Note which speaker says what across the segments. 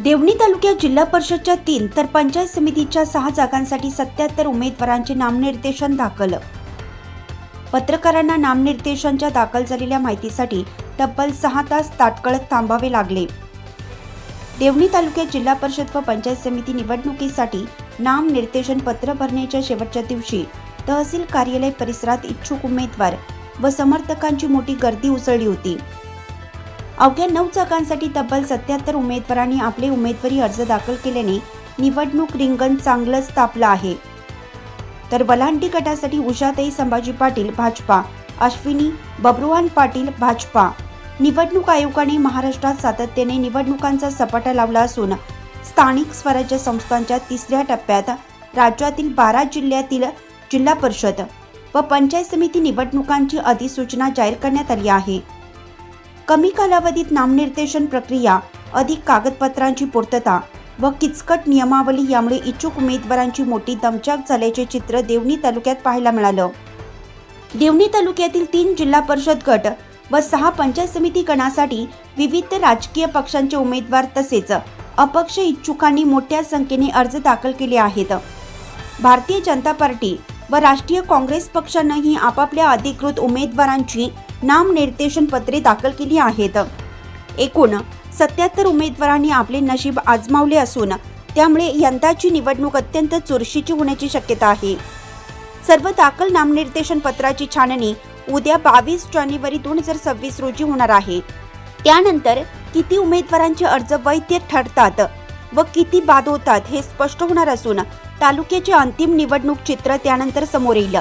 Speaker 1: देवणी तालुक्यात जिल्हा परिषदच्या 3 तर पंचायत समितीच्या 6 जागांसाठी 77 उमेदवारांचे नामनिर्देशन दाखल। पत्रकारांना नामनिर्देशनाच्या दाखल झालेल्या माहितीसाठी तब्बल 6 तास ताटकळत थांबावे लागले। देवणी तालुक्यात जिल्हा परिषद व पंचायत समिती निवडणुकीसाठी नामनिर्देशन पत्र भरण्याच्या शेवटच्या दिवशी तहसील कार्यालय परिसरात इच्छुक उमेदवार व समर्थकांची मोठी गर्दी उसळली होती। अवघ्या 9 जागांसाठी तब्बल 77 उमेदवारांनी आपले उमेदवारी अर्ज दाखल केल्याने निवडणूक रिंगण चांगलंच तापलं आहे। तर वलांडी गटासाठी उषाताई संभाजी पाटील भाजपा, अश्विनी बब्रुवान पाटील भाजपा। निवडणूक आयोगाने महाराष्ट्रात सातत्याने निवडणुकांचा सपाटा लावला असून स्थानिक स्वराज्य संस्थांच्या 3ऱ्या टप्प्यात राज्यातील 12 जिल्ह्यातील जिल्हा परिषद व पंचायत समिती निवडणुकांची अधिसूचना जाहीर करण्यात आली आहे। कमी कालावधीत नामनिर्देशन प्रक्रिया, अधिक कागदपत्रांची पूर्तता व किचकट नियमावली यामुळे इच्छुक उमेदवारांची मोठी दमछाक झाल्याचे चित्र देवणी तालुक्यात पाहायला मिळालं। देवणी तालुक्यातील 3 जिल्हा परिषद गट व 6 पंचायत समिती गणासाठी विविध राजकीय पक्षांचे उमेदवार तसेच अपक्ष इच्छुकांनी मोठ्या संख्येने अर्ज दाखल केले आहेत। भारतीय जनता पार्टी व राष्ट्रीय काँग्रेस पक्षांनीही आपापल्या अधिकृत उमेदवारांची नामनिर्देशन पत्रे दाखल केली आहेत। एकूण 77 उमेदवारांनी आपले नशीब आजमावले असून त्यामुळे यंदाची निवडणूक अत्यंत चुरशीची होण्याची शक्यता आहे। सर्व दाखल नामनिर्देशन पत्राची छाननी उद्या 22 जानेवारी 2026 रोजी होणार आहे। त्यानंतर किती उमेदवारांचे अर्ज वैध ठरतात व किती बाद होतात हे स्पष्ट होणार असून तालुक्याचे अंतिम निवडणूक चित्र त्यानंतर समोर येईल।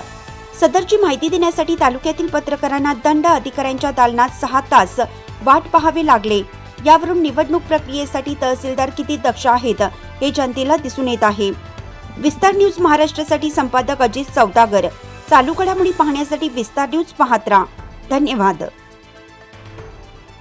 Speaker 1: सदरची माहिती देण्यासाठी तालुक्यातील पत्रकारांना दंड अधिकाऱ्यांच्या दालनात 6 तास वाट पाहावे लागले। यावरून निवडणूक प्रक्रियेसाठी तहसीलदार किती दक्ष आहेत हे जनतेला दिसून येत आहे। विस्तार न्यूज महाराष्ट्रासाठी संपादक अजित सौदागर। चालू घडामोडी पाहण्यासाठी विस्तार न्यूज पाहत राहा। धन्यवाद।